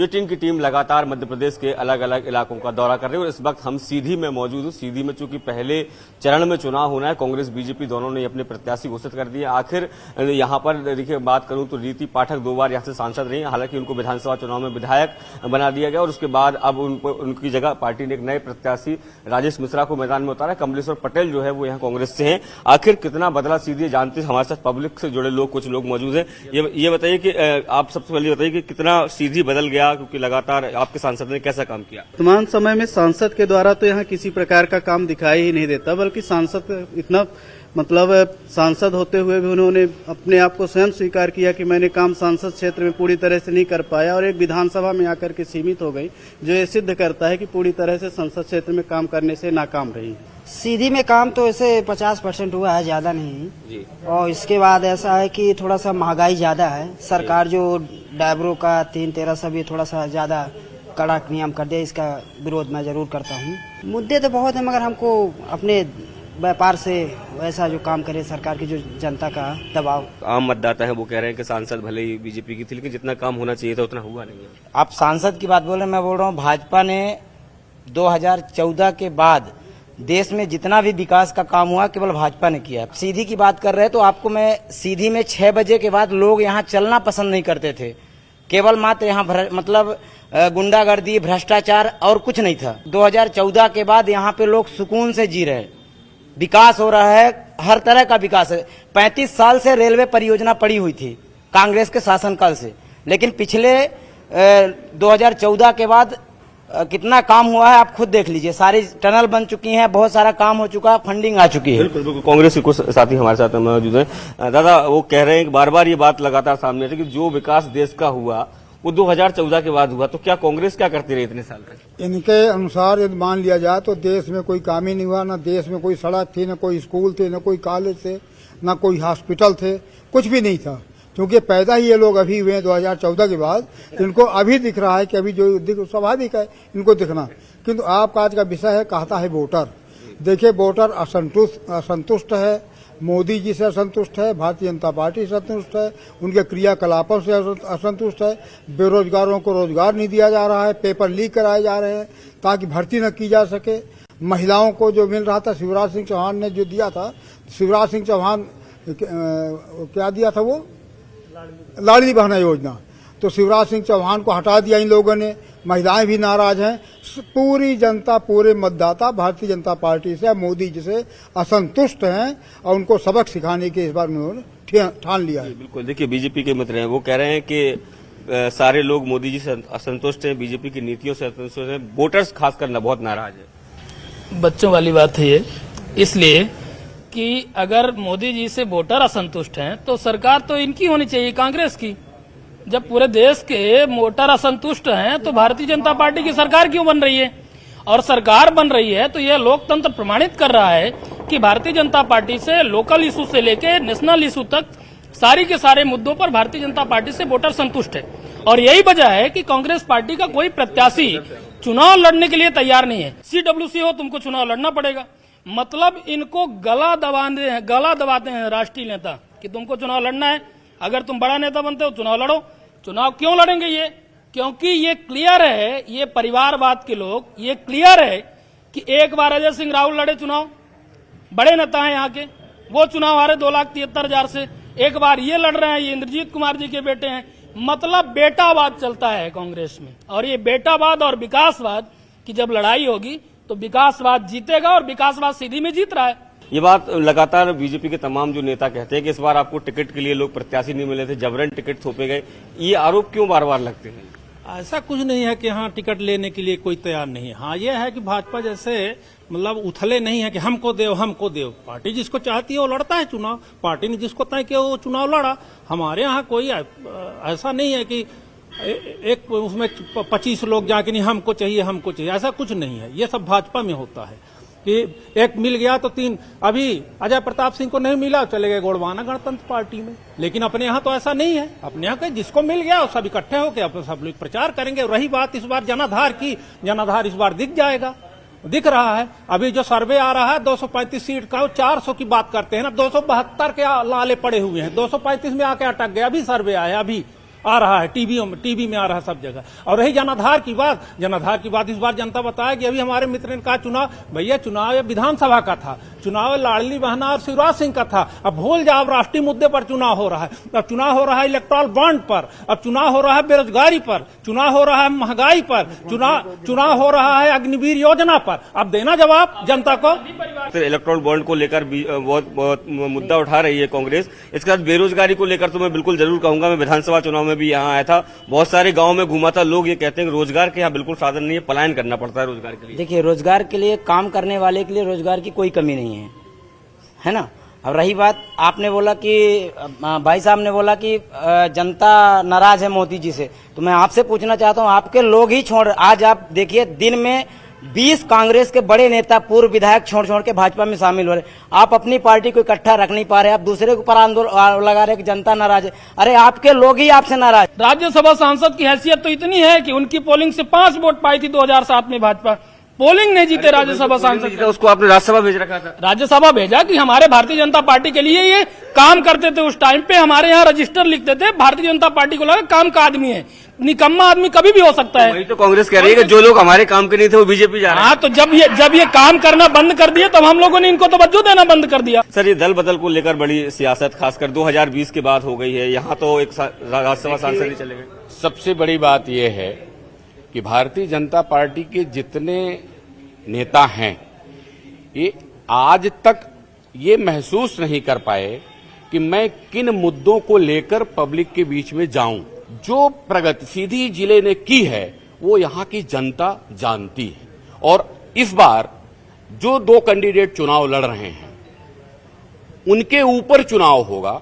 Bulletin की team लगातार मध्य प्रदेश के अलग अलग इलाकों का दौरा कर रही है और इस वक्त हम सीधी में मौजूद हूं। सीधी में चूंकि पहले चरण में चुनाव होना है, कांग्रेस बीजेपी दोनों ने अपने प्रत्याशी घोषित कर दिए। आखिर यहां पर देखिए बात करूं तो रीति पाठक 2 बार यहां से सांसद रही, हालांकि उनको विधानसभा चुनाव में विधायक बना दिया गया और उसके बाद अब उनकी जगह पार्टी ने एक नए प्रत्याशी राजेश मिश्रा को मैदान में उतारा। कमलेश्वर पटेल जो है वो यहाँ कांग्रेस से हैं। आखिर कितना बदला सीधे जानते, हमारे साथ पब्लिक से जुड़े लोग कुछ लोग मौजूद हैं। ये बताइए कि आप सबसे पहले बताइए कि कितना सीधी बदल गया, क्योंकि लगातार आपके सांसद ने कैसा काम किया? वर्तमान समय में सांसद के द्वारा तो यहाँ किसी प्रकार का काम दिखाई ही नहीं देता, बल्कि सांसद इतना सांसद होते हुए भी उन्होंने अपने आप को स्वयं स्वीकार किया कि मैंने काम सांसद क्षेत्र में पूरी तरह से नहीं कर पाया और एक विधानसभा में आकर के सीमित हो गई, जो ये सिद्ध करता है कि पूरी तरह से संसद क्षेत्र में काम करने से नाकाम रही है। सीधी में काम तो ऐसे 50% हुआ है, ज्यादा नहीं जी। और इसके बाद ऐसा है कि थोड़ा सा महंगाई ज्यादा है, सरकार जो ड्राइवरों का 3-13 सब ये थोड़ा सा ज्यादा कड़ा नियम कर दिया, इसका विरोध मैं जरूर करता हूँ। मुद्दे तो बहुत है, मगर हमको अपने व्यापार से वैसा जो काम करे सरकार की, जो जनता का दबाव। आम मतदाता है वो कह रहे हैं कि सांसद भले ही बीजेपी की थी, लेकिन जितना काम होना चाहिए था उतना हुआ नहीं है। आप सांसद की बात बोल रहे हैं, मैं बोल रहा हूँ भाजपा ने 2014 के बाद देश में जितना भी विकास का काम हुआ केवल भाजपा ने किया। सीधी की बात कर रहे हैं तो आपको मैं सीधी में 6 बजे के बाद लोग यहाँ चलना पसंद नहीं करते थे, केवल मात्र यहाँ मतलब गुंडागर्दी, भ्रष्टाचार और कुछ नहीं था। 2014 के बाद यहाँ पे लोग सुकून से जी रहे, विकास हो रहा है, हर तरह का विकास है। 35 साल से रेलवे परियोजना पड़ी हुई थी कांग्रेस के शासनकाल से, लेकिन पिछले 2014 के बाद कितना काम हुआ है आप खुद देख लीजिए। सारी टनल बन चुकी हैं, बहुत सारा काम हो चुका है, फंडिंग आ चुकी है। बिल्कुल बिल्कुल। कांग्रेस के कुछ साथी हमारे साथ मौजूद हैं। दादा, वो कह रहे हैं कि बार बार ये बात लगातार सामने है कि जो विकास देश का हुआ वो 2014 के बाद हुआ, तो क्या कांग्रेस क्या करती रही इतने साल तक? इनके अनुसार यदि मान लिया जाए तो देश में कोई काम ही नहीं हुआ, न देश में कोई सड़क थी, न कोई स्कूल थे, न कोई कॉलेज थे, न कोई हॉस्पिटल थे, कुछ भी नहीं था। क्योंकि पैदा ही ये लोग अभी हुए 2014 के बाद, इनको अभी दिख रहा है कि अभी जो स्वाभाविक है इनको दिखना। किंतु आपका आज का विषय है, कहता है वोटर। देखिए, वोटर असंतुष्ट है, मोदी जी से असंतुष्ट है, भारतीय जनता पार्टी से असंतुष्ट है, उनके क्रियाकलापों से असंतुष्ट है। बेरोजगारों को रोजगार नहीं दिया जा रहा है, पेपर लीक कराए जा रहे हैं ताकि भर्ती न की जा सके। महिलाओं को जो मिल रहा था, शिवराज सिंह चौहान ने जो दिया था, शिवराज सिंह चौहान क्या दिया था, वो लाडली बहना योजना, तो शिवराज सिंह चौहान को हटा दिया इन लोगों ने। महिलाएं भी नाराज हैं, पूरी जनता, पूरे मतदाता भारतीय जनता पार्टी से, मोदी जी से असंतुष्ट हैं और उनको सबक सिखाने के इस बार उन्होंने ठान लिया है। बिल्कुल। देखिए, बीजेपी के मित्र हैं, वो कह रहे हैं कि सारे लोग मोदी जी से असंतुष्ट हैं, बीजेपी की नीतियों से असंतुष्ट हैं, वोटर्स खासकर न बहुत नाराज है। बच्चों वाली बात है ये, इसलिए कि अगर मोदी जी से वोटर असंतुष्ट हैं तो सरकार तो इनकी होनी चाहिए, कांग्रेस की। जब पूरे देश के वोटर असंतुष्ट हैं तो भारतीय जनता पार्टी की सरकार क्यों बन रही है? और सरकार बन रही है तो यह लोकतंत्र प्रमाणित कर रहा है कि भारतीय जनता पार्टी से लोकल इशू से लेके नेशनल इशू तक सारी के सारे मुद्दों पर भारतीय जनता पार्टी से वोटर संतुष्ट है। और यही वजह है कि कांग्रेस पार्टी का कोई प्रत्याशी चुनाव लड़ने के लिए तैयार नहीं है। CWC हो, तुमको चुनाव लड़ना पड़ेगा। मतलब इनको गला दबाते हैं राष्ट्रीय नेता कि तुमको चुनाव लड़ना है, अगर तुम बड़ा नेता बनते हो चुनाव लड़ो। चुनाव क्यों लड़ेंगे ये? क्योंकि ये क्लियर है, ये परिवारवाद के लोग, ये क्लियर है कि एक बार अजय सिंह राहुल लड़े चुनाव, बड़े नेता हैं यहाँ के, वो चुनाव हारे 2,73,000 से। एक बार ये लड़ रहे हैं, ये इंद्रजीत कुमार जी के बेटे हैं। मतलब बेटावाद चलता है कांग्रेस में, और ये बेटावाद और विकासवाद की जब लड़ाई होगी तो विकासवाद जीतेगा, और विकासवाद सीधी में जीत रहा है। ये बात लगातार बीजेपी के तमाम जो नेता कहते हैं कि इस बार आपको टिकट के लिए लोग प्रत्याशी नहीं मिले थे, जबरन टिकट थोपे गए। ये आरोप क्यों बार बार लगते हैं? ऐसा कुछ नहीं है कि हाँ टिकट लेने के लिए कोई तैयार नहीं है। हाँ, ये है कि भाजपा जैसे मतलब उथले नहीं है कि हमको दो। पार्टी जिसको चाहती है वो लड़ता है चुनाव, पार्टी ने जिसको तय किया वो चुनाव लड़ा। हमारे यहाँ कोई ऐसा नहीं है कि एक उसमें 25 लोग जाके नहीं हमको चाहिए, ऐसा कुछ नहीं है। ये सब भाजपा में होता है कि एक मिल गया तो 3। अभी अजय प्रताप सिंह को नहीं मिला, चले गए गोंडवाना गणतंत्र पार्टी में। लेकिन अपने यहाँ तो ऐसा नहीं है, अपने यहाँ जिसको मिल गया सब इकट्ठे होकर सब लोग प्रचार करेंगे। रही बात इस बार जनाधार की, जनाधार इस बार दिख रहा है। अभी जो सर्वे आ रहा है 235 सीट का, 400 की बात करते हैं ना, 272 के लाले पड़े हुए हैं, 235 में आके अटक गया। अभी सर्वे आया, अभी आ रहा है, टीवी में आ रहा है सब जगह। और रही जनाधार की बात इस बार जनता बताया कि अभी हमारे मित्र ने कहा चुनाव, भैया चुनाव विधानसभा का था, चुनाव लाडली बहना और शिवराज सिंह का था। अब भूल जाओ, राष्ट्रीय मुद्दे पर चुनाव हो रहा है। अब चुनाव हो रहा है इलेक्ट्रल बॉन्ड पर, अब चुनाव हो रहा है बेरोजगारी पर, चुनाव हो रहा है महंगाई पर, चुनाव हो रहा है अग्निवीर योजना पर। अब देना जवाब जनता को। इलेक्ट्रॉल बॉन्ड को लेकर भी बहुत मुद्दा उठा रही है कांग्रेस। इसके साथ बेरोजगारी को लेकर तो मैं बिल्कुल जरूर कहूंगा, मैं विधानसभा चुनाव में भी यहाँ आया था, बहुत सारे गांव में घूमा था, लोग ये कहते हैं कि रोजगार के यहाँ बिल्कुल साधन नहीं है, पलायन करना पड़ता है रोजगार के लिए। देखिए, रोजगार के लिए, काम करने वाले के लिए रोजगार की कोई कमी नहीं है ना। अब रही बात, आपने बोला कि भाई साहब ने बोला कि जनता नाराज है मोदी जी से, तो मैं आपसे पूछना चाहता हूं, आपके लोग ही छोड़, आज आप देखिए दिन में 20 कांग्रेस के बड़े नेता, पूर्व विधायक छोड़ के भाजपा में शामिल हो रहे। आप अपनी पार्टी को इकट्ठा रख नहीं पा रहे, आप दूसरे के ऊपर आंदोलन लगा रहे कि जनता नाराज है। अरे आपके लोग ही आपसे नाराज। राज्यसभा सांसद की हैसियत तो इतनी है कि उनकी पोलिंग से 5 वोट पाई थी 2007 में भाजपा, पोलिंग नहीं जीते राज्यसभा सांसद। उसको आपने राज्यसभा भेज रखा था। राज्यसभा भेजा कि हमारे भारतीय जनता पार्टी के लिए ये काम करते थे। उस टाइम पे हमारे यहाँ रजिस्टर लिखते थे, भारतीय जनता पार्टी को लगा काम का आदमी है, निकम्मा आदमी कभी भी हो सकता है। वही तो कांग्रेस कह रही है कि जो लोग हमारे काम के नहीं थे वो बीजेपी जा रहे हैं। हाँ, तो जब ये काम करना बंद कर दिए तब हम लोगों ने इनको तवज्जो देना बंद कर दिया। सर, ये दल बदल को लेकर बड़ी सियासत खासकर 2020 के बाद हो गई है, यहाँ तो एक राज्यसभा सांसद ही चले गए। सबसे बड़ी बात यह है कि भारतीय जनता पार्टी के जितने नेता हैं, ये आज तक ये महसूस नहीं कर पाए कि मैं किन मुद्दों को लेकर पब्लिक के बीच में जाऊं। जो प्रगति सीधी जिले ने की है वो यहाँ की जनता जानती है, और इस बार जो 2 कैंडिडेट चुनाव लड़ रहे हैं उनके ऊपर चुनाव होगा,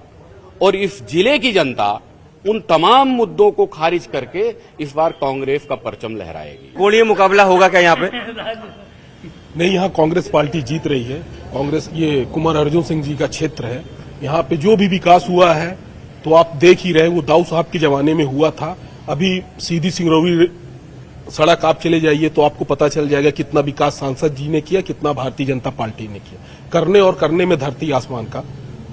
और इस जिले की जनता उन तमाम मुद्दों को खारिज करके इस बार कांग्रेस का परचम लहराएगी। कोणीय मुकाबला होगा क्या यहाँ पे? नहीं, यहाँ कांग्रेस पार्टी जीत रही है। कांग्रेस, ये कुमार अर्जुन सिंह जी का क्षेत्र है, यहाँ पे जो भी विकास हुआ है तो आप देख ही रहे, वो दाऊ साहब के जमाने में हुआ था। अभी सीधी सिंगरौली सड़क आप चले जाइए तो आपको पता चल जाएगा कितना विकास सांसद जी ने किया, कितना भारतीय जनता पार्टी ने किया। करने और करने में धरती आसमान का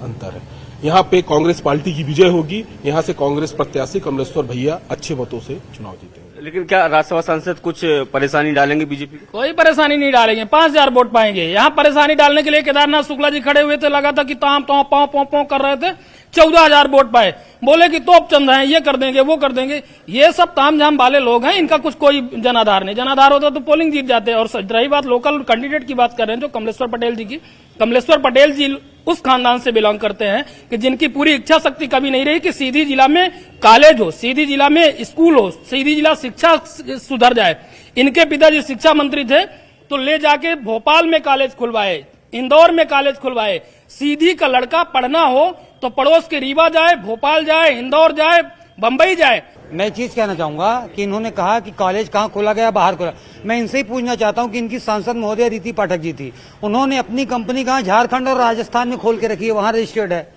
अंतर है। यहाँ पे कांग्रेस पार्टी की विजय होगी। यहाँ से कांग्रेस प्रत्याशी कमलेश्वर भैया अच्छे मतों से चुनाव जीतेंगे। लेकिन क्या राज्यसभा सांसद कुछ परेशानी डालेंगे बीजेपी को? कोई परेशानी नहीं डालेंगे, 5000 वोट पाएंगे। यहाँ परेशानी डालने के लिए केदारनाथ शुक्ला जी खड़े हुए थे, लगा था कि ताम तो पाँव कर रहे थे, 14000 वोट पाए, बोले कि तोप चंद हैं, ये कर देंगे वो कर देंगे। ये सब तामझाम वाले लोग हैं, इनका कुछ कोई जनाधार नहीं। जनाधार होता तो पोलिंग जीत जाते। और रही बात लोकल कैंडिडेट की बात कर रहे हैं जो कमलेश्वर पटेल जी की, कमलेश्वर पटेल जी उस खानदान से बिलोंग करते हैं कि जिनकी पूरी इच्छा शक्ति कभी नहीं रही कि सीधी जिला में कॉलेज हो, सीधी जिला में स्कूल हो, सीधी जिला शिक्षा सुधर जाए। इनके पिताजी शिक्षा मंत्री थे तो ले जाके भोपाल में कॉलेज खुलवाए, इंदौर में कॉलेज खुलवाए। सीधी का लड़का पढ़ना हो तो पड़ोस के रीवा जाए, भोपाल जाए, इंदौर जाए, बंबई जाए। मैं एक चीज कहना चाहूंगा कि इन्होंने कहा कि कॉलेज कहाँ खोला गया, बाहर खोला। मैं इनसे ही पूछना चाहता हूं कि इनकी सांसद महोदय रीति पाठक जी थी, उन्होंने अपनी कंपनी कहाँ झारखंड और राजस्थान में खोल के रखी है, वहां रजिस्टर्ड है।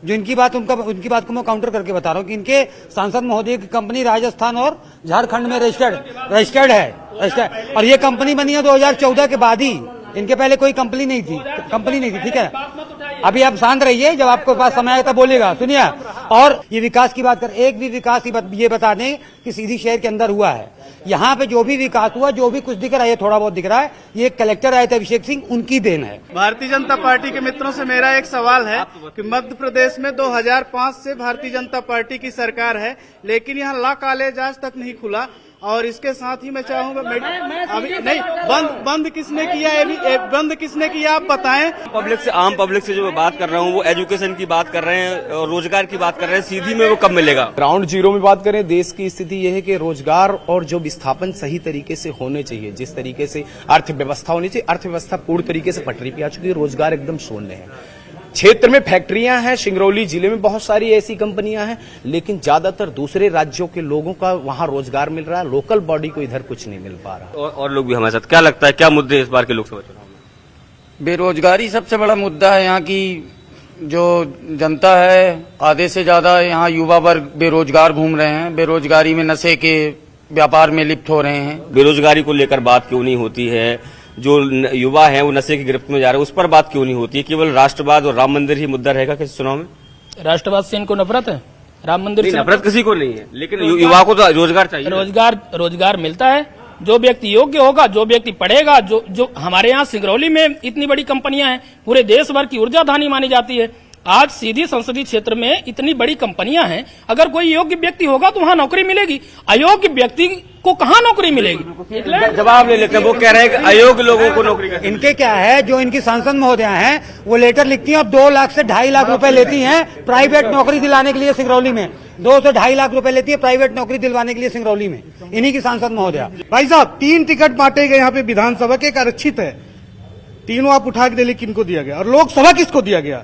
जो उनकी बात को मैं काउंटर करके बता रहा हूँ कि इनके सांसद महोदय की कंपनी राजस्थान और झारखंड में रजिस्टर्ड है। और ये कंपनी बनी है 2014 के बाद ही, इनके पहले कोई कंपनी नहीं थी। ठीक है, अभी आप शांत रहिए, जब आपके पास समय आए तब बोलिएगा। सुनिए, और ये विकास की बात कर, एक भी विकास की बात ये बता दें कि सीधी शहर के अंदर हुआ है। यहाँ पे जो भी विकास हुआ, जो भी कुछ दिख रहा है, ये थोड़ा बहुत दिख रहा है, ये कलेक्टर आए थे अभिषेक सिंह, उनकी देन है। भारतीय जनता पार्टी के मित्रों से मेरा एक सवाल है कि मध्य प्रदेश में 2005 से भारतीय जनता पार्टी की सरकार है, लेकिन यहाँ लॉ कॉलेज आज तक नहीं खुला। और इसके साथ ही मैं चाहूंगा अभी नहीं बंद किसने किया है, बंद किसने किया आप बताएं। आम पब्लिक से जो मैं बात कर रहा हूँ वो एजुकेशन की बात कर रहे हैं और रोजगार की बात कर रहे हैं, सीधी में वो कब मिलेगा? ग्राउंड जीरो में बात करें, देश की स्थिति यह है कि रोजगार और जो विस्थापन सही तरीके से होने चाहिए, जिस तरीके से अर्थव्यवस्था होनी चाहिए, अर्थव्यवस्था पूर्ण तरीके से पटरी पे आ चुकी है, रोजगार एकदम शून्य है। क्षेत्र में फैक्ट्रियां हैं, सिंगरौली जिले में बहुत सारी ऐसी कंपनियां हैं, लेकिन ज्यादातर दूसरे राज्यों के लोगों का वहां रोजगार मिल रहा है, लोकल बॉडी को इधर कुछ नहीं मिल पा रहा। और लोग भी हमारे साथ, क्या लगता है क्या मुद्दे इस बार के लोकसभा चुनाव में? बेरोजगारी सबसे बड़ा मुद्दा है। यहाँ की जो जनता है, आधे से ज्यादा यहाँ युवा वर्ग बेरोजगार घूम रहे हैं, बेरोजगारी में नशे के व्यापार में लिप्त हो रहे हैं। बेरोजगारी को लेकर बात क्यों नहीं होती है? जो युवा हैं वो नशे की गिरफ्त में जा रहे हैं, उस पर बात क्यों नहीं होती है? केवल राष्ट्रवाद और राम मंदिर ही मुद्दा रहेगा किस चुनाव में? राष्ट्रवाद से इनको नफरत है, राम मंदिर नहीं, से नफरत किसी को नहीं है, लेकिन युवा को तो रोजगार चाहिए। रोजगार मिलता है। जो व्यक्ति योग्य होगा, जो व्यक्ति पढ़ेगा, जो हमारे यहाँ सिंगरौली में इतनी बड़ी कंपनियां हैं, पूरे देश भर की ऊर्जा धानी मानी जाती है। आज सीधी संसदीय क्षेत्र में इतनी बड़ी कंपनियां हैं, अगर कोई योग्य व्यक्ति होगा तो वहां नौकरी मिलेगी। अयोग्य व्यक्ति को कहाँ नौकरी मिलेगी? जवाब ले लेते हैं, वो कह रहे हैं कि अयोग्य लोगों को नौकरी का। इनके क्या है, जो इनकी सांसद महोदया हैं वो लेटर लिखती हैं और 2 लाख से 2.5 लाख रुपए लेती हैं प्राइवेट नौकरी दिलाने के लिए सिंगरौली में। 2 से 2.5 लाख रुपए लेती है प्राइवेट नौकरी दिलवाने के लिए सिंगरौली में, इन्हीं की सांसद महोदया। भाई साहब 3 टिकट बांटे गए यहाँ पे विधानसभा के, एक आरक्षित है, तीनों आप उठा के दिल्ली किनको दिया गया, और लोकसभा किसको दिया गया?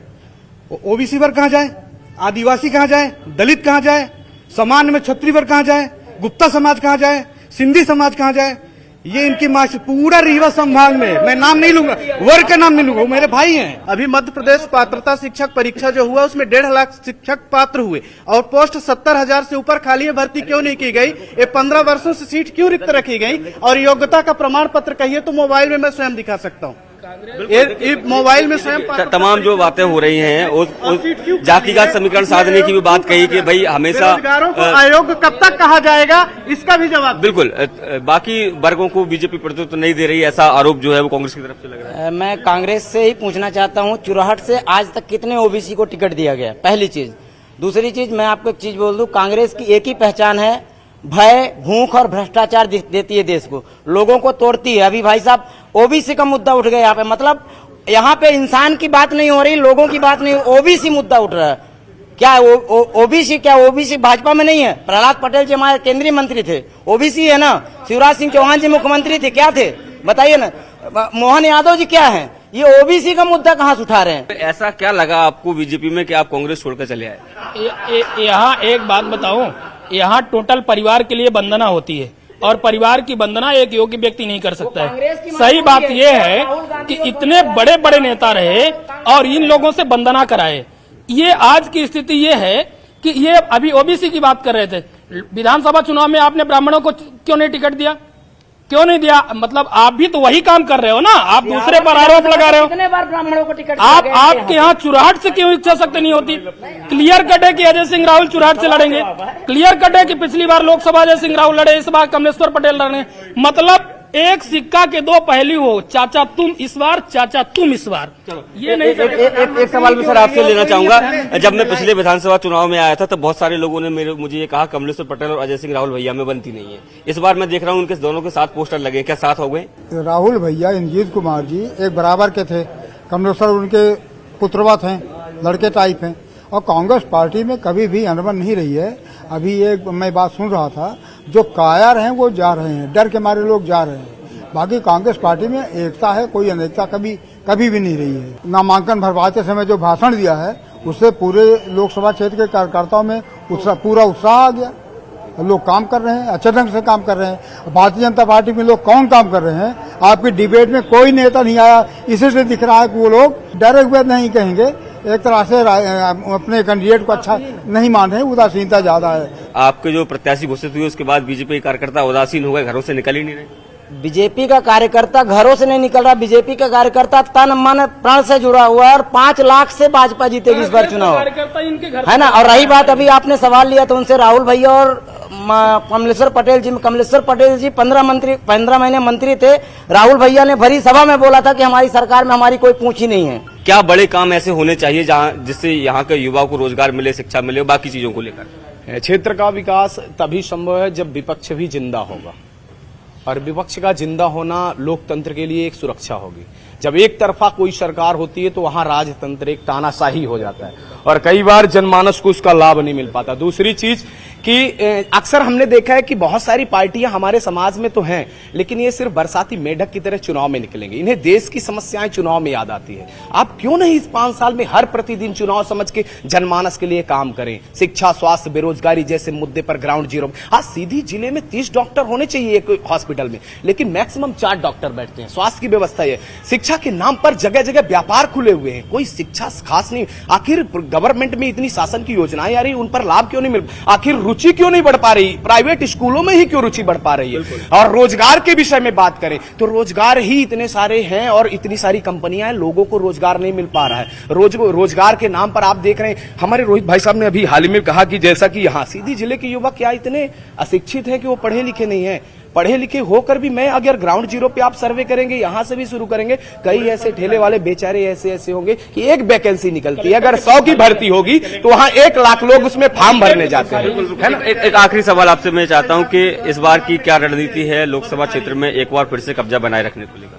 ओबीसी वर्ग कहाँ जाए, आदिवासी कहाँ जाए, दलित कहाँ जाए, सामान्य में क्षत्रिय वर्ग कहाँ जाए, गुप्ता समाज कहाँ जाए, सिंधी समाज कहाँ जाए? ये इनकी मार्क्स पूरा रीवा संभाग में, मैं नाम नहीं लूंगा, वर्ग का नाम नहीं लूंगा, वो मेरे भाई हैं। अभी मध्य प्रदेश पात्रता शिक्षक परीक्षा जो हुआ उसमें 1.5 लाख शिक्षक पात्र हुए और पोस्ट 70,000 से ऊपर खाली है, भर्ती क्यों नहीं की गई? ये 15 वर्षों से सीट क्यों रिक्त रखी गई? और योग्यता का प्रमाण पत्र कहिए तो मोबाइल में मैं स्वयं दिखा सकता हूँ, मोबाइल में स्वयं। तमाम जो बातें हो रही हैं, उस जातिगत समीकरण साधने की भी बात कही कि भाई हमेशा अयोग्य कब तक कहा जाएगा, इसका भी जवाब। बिल्कुल, बाकी वर्गों को बीजेपी प्रतिनिधित्व नहीं दे रही, ऐसा आरोप जो है वो कांग्रेस की तरफ से लग रहा है। मैं कांग्रेस से ही पूछना चाहता हूँ, चुराहट से आज तक कितने ओबीसी को टिकट दिया गया? पहली चीज। दूसरी चीज, मैं आपको एक चीज बोल दूं, कांग्रेस की एक ही पहचान है, भय, भूख और भ्रष्टाचार देती है देश को, लोगों को तोड़ती है। अभी भाई साहब ओबीसी का मुद्दा उठ गया यहाँ पे, मतलब यहाँ पे इंसान की बात नहीं हो रही, लोगों की बात नहीं, ओबीसी मुद्दा उठ रहा है। क्या ओबीसी भाजपा में नहीं है? प्रहलाद पटेल जी हमारे केंद्रीय मंत्री थे, ओबीसी है ना। शिवराज सिंह चौहान जी मुख्यमंत्री थे, क्या थे बताइए ना। मोहन यादव जी क्या है? ये ओबीसी का मुद्दा कहाँ से उठा रहे हैं? ऐसा क्या लगा आपको बीजेपी में कि आप कांग्रेस छोड़कर चले आए? यहाँ एक बात बताऊं, यहाँ टोटल परिवार के लिए वंदना होती है और परिवार की वंदना एक योग्य व्यक्ति नहीं कर सकता है। सही बात यह है कि इतने बड़े बड़े नेता रहे और इन लोगों से वंदना कराए। ये आज की स्थिति ये है कि ये अभी ओबीसी की बात कर रहे थे, विधानसभा चुनाव में आपने ब्राह्मणों को क्यों नहीं टिकट दिया? क्यों नहीं दिया? मतलब आप भी तो वही काम कर रहे हो ना, आप दूसरे पर आरोप लगा रहे हो। कितने बार ब्राह्मणों को टिकट? आपके यहाँ चुराहट से क्यों इच्छा शक्ति नहीं होती? क्लियर कट है कि अजय सिंह राहुल चुराहट से लड़ेंगे, क्लियर कट है कि पिछली बार लोकसभा अजय सिंह राहुल लड़े, इस बार कमलेश्वर पटेल लड़े। मतलब एक सिक्का के 2 पहलू हो, चाचा तुम इस बार, चाचा तुम इस बार। ये नहीं। एक सवाल मैं सर आपसे लेना चाहूंगा, जब मैं पिछले विधानसभा चुनाव में आया था तो बहुत सारे लोगों ने मुझे ये कहा कमलेश्वर पटेल और अजय सिंह राहुल भैया में बनती नहीं है। इस बार मैं देख रहा हूँ उनके दोनों के साथ पोस्टर लगे, क्या साथ हो गए? राहुल भैया इंजीत कुमार जी एक बराबर के थे, कमलेश्वर उनके पुत्रवा थे, लड़के टाइप हैं, और कांग्रेस पार्टी में कभी भी अनबन नहीं रही है। अभी एक मैं बात सुन रहा था, जो कायर हैं वो जा रहे हैं, डर के मारे लोग जा रहे हैं। बाकी कांग्रेस पार्टी में एकता है, कोई अनेकता कभी भी नहीं रही है। नामांकन भरवाते समय जो भाषण दिया है उससे पूरे लोकसभा क्षेत्र के कार्यकर्ताओं में पूरा उत्साह आ गया। लोग काम कर रहे हैं, अच्छे ढंग से काम कर रहे हैं। भारतीय जनता पार्टी में लोग कौन काम कर रहे हैं? आपकी डिबेट में कोई नेता नहीं आया, इसी से दिख रहा है कि वो लोग डरे हुए नहीं कहेंगे, एक तरह से अपने कैंडिडेट को अच्छा नहीं मान रहे हैं, उदासीनता ज्यादा है। आपके जो प्रत्याशी घोषित हुए उसके बाद बीजेपी के कार्यकर्ता उदासीन हो गए, घरों से निकल ही नहीं रहे। बीजेपी का कार्यकर्ता घरों से नहीं निकल रहा, बीजेपी का कार्यकर्ता तन मन प्राण से जुड़ा हुआ है और 5 लाख से भाजपा जीतेगी इस बार चुनाव, है ना। और रही बात, अभी आपने सवाल लिया तो उनसे, राहुल भैया और कमलेश्वर पटेल जी 15 महीने मंत्री थे। राहुल भैया ने भरी सभा में बोला था कि हमारी सरकार में हमारी कोई पूंछ ही नहीं है। क्या बड़े काम ऐसे होने चाहिए जिससे यहाँ के युवाओं को रोजगार मिले, शिक्षा मिले, बाकी चीजों को लेकर? क्षेत्र का विकास तभी संभव है जब विपक्ष भी जिंदा होगा, और विपक्ष का जिंदा होना लोकतंत्र के लिए एक सुरक्षा होगी। जब एक तरफा कोई सरकार होती है तो वहां राजतंत्र एक तानाशाही हो जाता है और कई बार जनमानस को उसका लाभ नहीं मिल पाता। दूसरी चीज कि अक्सर हमने देखा है कि बहुत सारी पार्टियां हमारे समाज में तो हैं, लेकिन ये सिर्फ बरसाती मेढक की तरह चुनाव में निकलेंगे। इन्हें देश की समस्याएं चुनाव में याद आती है। आप क्यों नहीं इस 5 साल में हर प्रतिदिन चुनाव समझ के जनमानस के लिए काम करें? शिक्षा, स्वास्थ्य, बेरोजगारी जैसे मुद्दे पर ग्राउंड जीरो। आज सीधी जिले में 30 डॉक्टर होने चाहिए एक हॉस्पिटल में, लेकिन मैक्सिमम 4 डॉक्टर बैठते हैं। स्वास्थ्य की व्यवस्था है, शिक्षा के नाम पर जगह जगह व्यापार खुले हुए हैं, कोई शिक्षा खास नहीं। आखिर गवर्नमेंट में इतनी शासन की योजनाएं आ रही, उन पर लाभ क्यों नहीं मिल? आखिर रुचि क्यों नहीं बढ़ पा रही, प्राइवेट स्कूलों में ही क्यों रुचि बढ़ पा रही है। और रोजगार के विषय में बात करें तो रोजगार ही इतने सारे हैं और इतनी सारी कंपनियां हैं, लोगों को रोजगार नहीं मिल पा रहा है। रोजगार के नाम पर आप देख रहे हैं, हमारे रोहित भाई साहब ने अभी हाल ही में कहा कि जैसा कि यहाँ सीधी जिले के युवक क्या इतने अशिक्षित है कि वो पढ़े लिखे नहीं है। पढ़े लिखे होकर भी मैं अगर ग्राउंड जीरो पे आप सर्वे करेंगे, यहां से भी शुरू करेंगे, कई ऐसे ठेले वाले बेचारे ऐसे होंगे कि एक वैकेंसी निकलती है, अगर 100 की भर्ती होगी तो वहां 1 लाख लोग उसमें फॉर्म भरने जाते हैं, है ना। एक आखिरी सवाल आपसे मैं चाहता हूं कि इस बार की क्या रणनीति है लोकसभा क्षेत्र में एक बार फिर से कब्जा बनाए रखने को लेकर?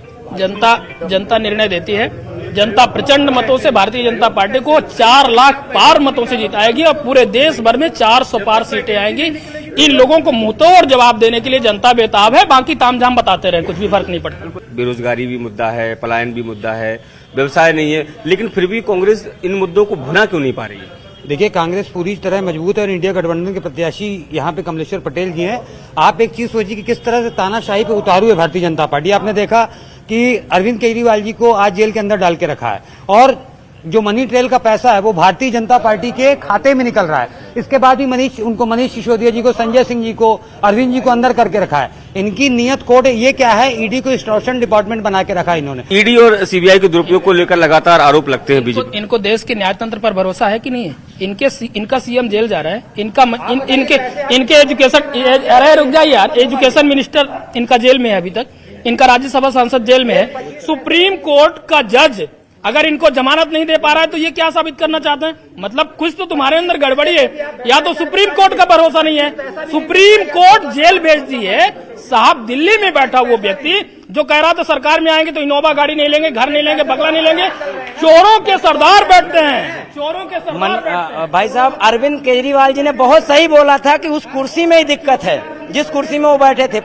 जनता निर्णय देती है। जनता प्रचंड मतों से भारतीय जनता पार्टी को 4 लाख पार मतों से जिताएगी और पूरे देश भर में 400 पार सीटें आएंगी। इन लोगों को मुंहतोड़ जवाब देने के लिए जनता बेताब है, बाकी तामझाम बताते रहे, कुछ भी फर्क नहीं पड़ता। बेरोजगारी भी मुद्दा है, पलायन भी मुद्दा है, व्यवसाय नहीं है, लेकिन फिर भी कांग्रेस इन मुद्दों को भुना क्यों नहीं पा रही है? देखिए, कांग्रेस पूरी तरह मजबूत है और इंडिया गठबंधन के प्रत्याशी यहाँ पे कमलेश्वर पटेल जी हैं। आप एक चीज सोचिए कि किस तरह से तानाशाही पे उतारू है भारतीय जनता पार्टी। आपने देखा कि अरविंद केजरीवाल जी को आज जेल के अंदर डाल के रखा है और जो मनी ट्रेल का पैसा है वो भारतीय जनता पार्टी के खाते में निकल रहा है। इसके बाद भी मनीष सिसोदिया जी को, संजय सिंह जी को, अरविंद जी को अंदर करके रखा है। इनकी नियत कोड ये क्या है, ईडी को एक्सटॉर्शन डिपार्टमेंट बना के रखा है इन्होंने। ईडी और सीबीआई के दुरुपयोग को लेकर लगातार आरोप लगते हैं बीजेपी। इनको देश के न्यायतंत्र पर भरोसा है कि नहीं है? इनका सीएम जेल जा रहा है, इनके एजुकेशन, अरे रुक जाइए यार, एजुकेशन मिनिस्टर इनका जेल में है अभी तक, इनका राज्यसभा सांसद जेल में है। सुप्रीम कोर्ट का जज अगर इनको जमानत नहीं दे पा रहा है तो ये क्या साबित करना चाहते हैं? मतलब कुछ तो तुम्हारे अंदर गड़बड़ी है, या तो सुप्रीम कोर्ट का भरोसा नहीं है। सुप्रीम कोर्ट जेल भेज दी है। साहब, दिल्ली में बैठा वो व्यक्ति जो कह रहा था सरकार में आएंगे तो इनोवा गाड़ी नहीं लेंगे, घर नहीं लेंगे, बंगला नहीं लेंगे, चोरों के सरदार बैठते हैं, चोरों के सरदार। भाई साहब, अरविंद केजरीवाल जी ने बहुत सही बोला था कि उस कुर्सी में ही दिक्कत है, जिस कुर्सी में वो बैठे थे।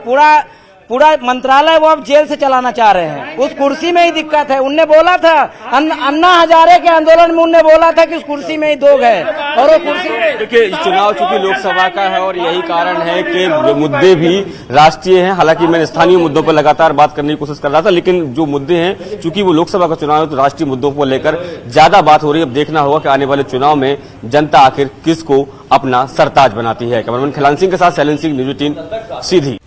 पूरा मंत्रालय वो अब जेल से चलाना चाह रहे हैं, उस कुर्सी में ही दिक्कत है। उनने बोला था, अन्ना हजारे के आंदोलन में उनने बोला था कि उस कुर्सी में ही दोग है, और वो कुर्सी। देखिए, चुनाव चूंकि लोकसभा का है और यही कारण है कि मुद्दे भी राष्ट्रीय हैं। हालांकि मैं स्थानीय मुद्दों पर लगातार बात करने की कोशिश कर रहा था, लेकिन जो मुद्दे हैं, चूंकि वो लोकसभा का चुनाव है तो राष्ट्रीय मुद्दों को लेकर ज्यादा बात हो रही है। अब देखना होगा कि आने वाले चुनाव में जनता आखिर किसको अपना सरताज बनाती है। कैमरामैन खिलान सिंह के साथ शैलेंद्र सिंह, न्यूज़ 18 सीधी।